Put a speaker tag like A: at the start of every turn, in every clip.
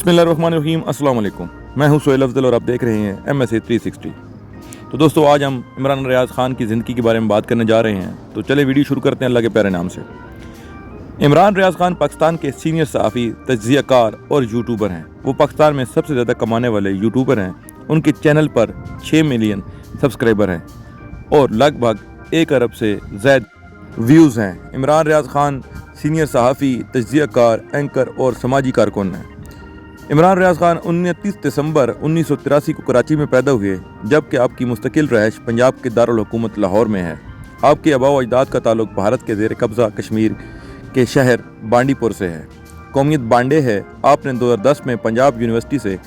A: बिस्मिल्लाहिर्रहमानिर्रहीम, अस्सलाम वालेकुम। मैं हूं सोहेल अफजल और आप देख रहे हैं MSA 360। तो दोस्तों, आज हम इमरान रियाज खान की ज़िंदगी के बारे में बात करने जा रहे हैं। तो चले वीडियो शुरू करते हैं अल्लाह के प्यारे नाम से। इमरान रियाज खान पाकिस्तान के सीनियर सहाफ़ी, तज्ज़ियाकार और यूट्यूबर हैं। वो पाकिस्तान में सबसे ज़्यादा कमाने वाले यूट्यूबर हैं। उनके चैनल पर 6 मिलियन सब्सक्राइबर हैं और लगभग 1 अरब से ज़्यादा व्यूज़ हैं। इमरान रियाज खान सीनियर सहाफ़ी, तज्ज़ियाकार, एंकर और समाजी कारकुन हैं। इमरान रियाज खान 29 दिसंबर 1983 को कराची में पैदा हुए, जबकि आपकी मुस्तकिल रहायश पंजाब के दारुल हुकूमत लाहौर में है। आपके आबा व अजदाद का ताल्लुक भारत के ज़ेर कब्ज़ा कश्मीर के शहर बांडीपुर से है। कौमियत बांडे है। आपने 2010 में पंजाब यूनिवर्सिटी से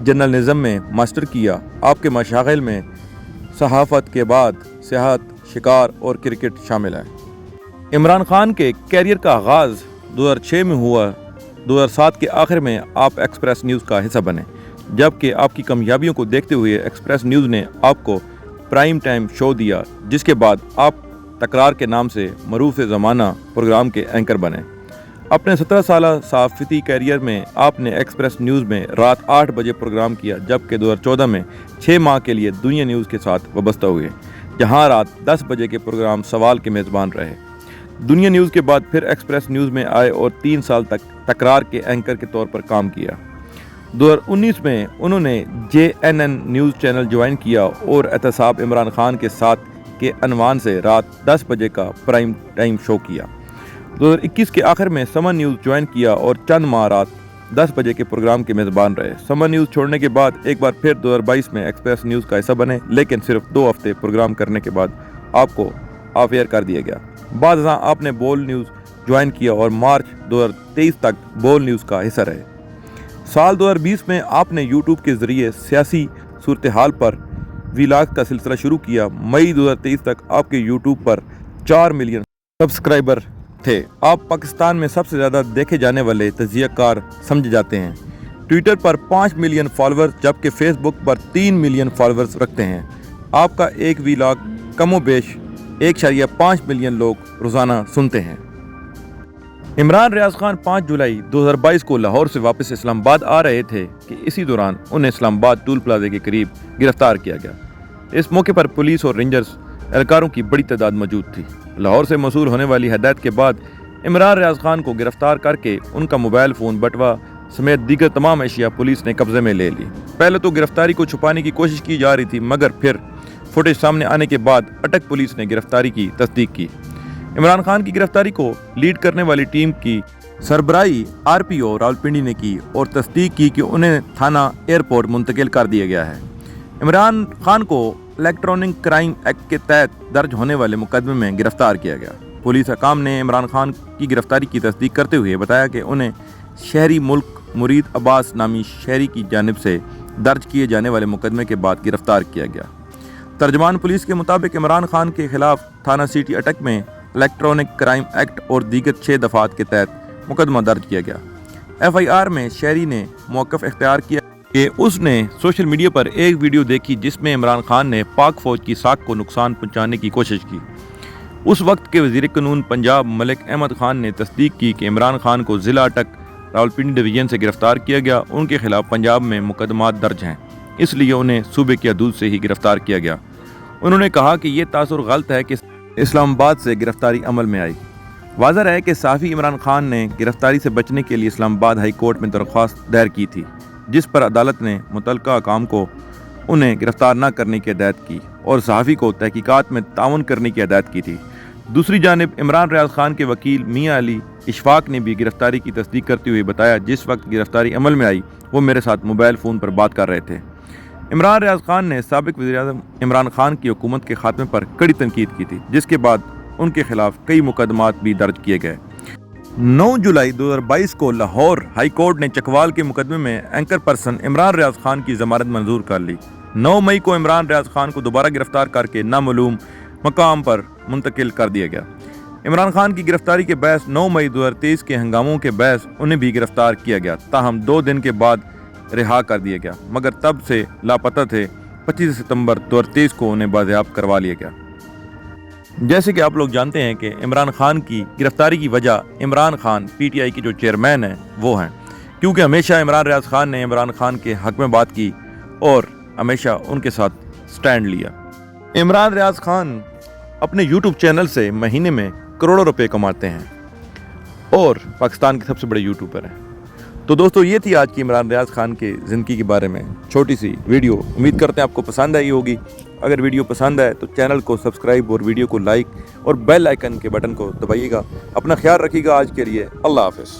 A: जर्नलिज़म में मास्टर किया। आपके मशागिल में सहाफ़त के बाद सियाहत, शिकार और क्रिकेट शामिल है। इमरान खान के कैरियर का आगाज़ 2006 में हुआ। 2007 के आखिर में आप एक्सप्रेस न्यूज़ का हिस्सा बने, जबकि आपकी कामयाबियों को देखते हुए एक्सप्रेस न्यूज़ ने आपको प्राइम टाइम शो दिया, जिसके बाद आप तकरार के नाम से मरूफ ज़माना प्रोग्राम के एंकर बने। अपने 17 साल सहाफ़ती कैरियर में आपने एक्सप्रेस न्यूज़ में रात 8 बजे प्रोग्राम किया, जबकि 2014 में 6 माह के लिए दुनिया न्यूज़ के साथ वाबस्ता हुए, जहां रात 10 बजे के प्रोग्राम सवाल के मेज़बान रहे। दुनिया न्यूज़ के बाद फिर एक्सप्रेस न्यूज़ में आए और 3 साल तक तकरार के एंकर के तौर पर काम किया। 2019 में उन्होंने JNN न्यूज़ चैनल ज्वाइन किया और एहतसाब इमरान खान के साथ के अनवान से रात 10 बजे का प्राइम टाइम शो किया। 2021 के आखिर में समर न्यूज़ ज्वाइन किया और चंद माह रात 10 बजे के प्रोग्राम के मेज़बान रहे। समर न्यूज़ छोड़ने के बाद एक बार फिर 2022 में एक्सप्रेस न्यूज़ का हिस्सा बने, लेकिन सिर्फ 2 हफ्ते प्रोग्राम करने के बाद आपको ऑफ एयर कर दिया गया। बाद आपने बोल न्यूज़ ज्वाइन किया और मार्च 2023 तक बोल न्यूज़ का हिस्सा रहे। साल 2020 में आपने यूट्यूब के ज़रिए सियासी सूरत हाल पर व्लॉग का सिलसिला शुरू किया। मई 2023 तक आपके यूट्यूब पर 4 मिलियन सब्सक्राइबर थे। आप पाकिस्तान में सबसे ज़्यादा देखे जाने वाले तज्ज़ियाकार समझे जाते हैं। ट्विटर पर 5 मिलियन फॉलोअर्स, जबकि फेसबुक पर 3 मिलियन फॉलोअर्स रखते हैं। आपका एक व्लॉग कमोबेश 1.5 मिलियन लोग रोज़ाना सुनते हैं। इमरान रियाज खान 5 जुलाई 2022 को लाहौर से वापस इस्लामाबाद आ रहे थे कि इसी दौरान उन्हें इस्लामाबाद टूल प्लाजा के करीब गिरफ्तार किया गया। इस मौके पर पुलिस और रेंजर्स एहलकारों की बड़ी तादाद मौजूद थी। लाहौर से मसूल होने वाली हदायत के बाद इमरान रियाज खान को गिरफ्तार करके उनका मोबाइल फ़ोन, बटवा समेत दीगर तमाम अशिया पुलिस ने कब्जे में ले ली। पहले तो गिरफ्तारी को छुपाने की कोशिश की जा रही थी, मगर फिर फुटेज सामने आने के बाद अटक पुलिस ने गिरफ्तारी की तस्दीक की। इमरान खान की गिरफ्तारी को लीड करने वाली टीम की सरबराही RPO रावलपिंडी ने की और तस्दीक की कि उन्हें थाना एयरपोर्ट मुंतकिल कर दिया गया है। इमरान खान को इलेक्ट्रॉनिक क्राइम एक्ट के तहत दर्ज होने वाले मुकदमे में गिरफ्तार किया गया। पुलिस हकाम ने इमरान खान की गिरफ्तारी की तस्दीक करते हुए बताया कि उन्हें शहरी मुल्क मुरीद अब्बास नामी शहरी की जानिब से दर्ज किए जाने वाले मुकदमे के बाद गिरफ्तार किया गया। तर्जमान पुलिस के मुताबिक इमरान खान के खिलाफ थाना सिटी अटक में इलेक्ट्रॉनिक क्राइम एक्ट और दीगर 6 दफात के तहत मुकदमा दर्ज किया गया। FIR में शहरी ने मौक़िफ़ इख्तियार किया कि उसने सोशल मीडिया पर एक वीडियो देखी जिसमें इमरान खान ने पाक फ़ौज की साख को नुकसान पहुँचाने की कोशिश की। उस वक्त के वज़ीर कानून पंजाब मलिक अहमद खान ने तस्दीक की कि इमरान खान को ज़िला अटक रावलपिंडी डिवीज़न से गिरफ्तार किया गया। उनके खिलाफ पंजाब में मुकदमात दर्ज हैं, इसलिए उन्हें सूबे की हदूद से ही गिरफ्तार किया गया। उन्होंने कहा कि ये तासुर गलत है कि इस्लामाबाद से गिरफ्तारी अमल में आई। वाज़ह है कि सहाफ़ी इमरान खान ने गिरफ्तारी से बचने के लिए इस्लामाबाद हाई कोर्ट में दरख्वास्त दायर की थी, जिस पर अदालत ने मुतल्लिका हकाम को उन्हें गिरफ्तार न करने की हिदायत की और सहाफ़ी को तहकीकात में ताउन करने की हिदायत की थी। दूसरी जानिब इमरान रियाज खान के वकील मियाँ अली इशफाक ने भी गिरफ्तारी की तस्दीक करते हुए बताया, जिस वक्त गिरफ्तारी अमल में आई वो मेरे साथ मोबाइल फ़ोन पर बात कर रहे थे। इमरान रियाज खान ने साबिक़ वज़ीर-ए-आज़म इमरान खान की हुकूमत के खात्मे पर कड़ी तनकीद की थी, जिसके बाद उनके खिलाफ कई मुकदमात भी दर्ज किए गए। 9 जुलाई 2022 को लाहौर हाई कोर्ट ने चकवाल के मुकदमे में एंकर पर्सन इमरान रियाज खान की ज़मानत मंजूर कर ली। 9 मई को इमरान रियाज खान को दोबारा गिरफ्तार करके नामालूम मकाम पर मुंतकिल कर दिया गया। इमरान खान की गिरफ्तारी के बहस 9 मई 2023 के हंगामों के बहस उन्हें भी गिरफ्तार किया गया, ताहम 2 दिन के बाद रिहा कर दिया गया, मगर तब से लापता थे। 25 सितंबर 2023 को उन्हें बाज़ेयाब करवा लिया गया। जैसे कि आप लोग जानते हैं कि इमरान खान की गिरफ्तारी की वजह इमरान खान PTI के जो चेयरमैन हैं वो हैं। کیونکہ ہمیشہ عمران ریاض خان نے عمران خان کے حق میں بات کی اور ہمیشہ ان کے ساتھ سٹینڈ لیا۔ عمران ریاض خان اپنے یوٹیوب چینل سے مہینے میں کروڑوں روپے کماتے ہیں اور پاکستان کے سب سے بڑے یوٹیوبر ہیں۔ تو دوستو یہ تھی آج کی عمران ریاض خان کے زندگی کے بارے میں چھوٹی سی ویڈیو۔ امید کرتے ہیں آپ کو پسند آئی ہوگی۔ اگر ویڈیو پسند آئے تو چینل کو سبسکرائب اور ویڈیو کو لائک اور بیل آئیکن کے بٹن کو دبائیے گا۔ اپنا خیال رکھیے گا۔ آج کے لیے اللہ حافظ۔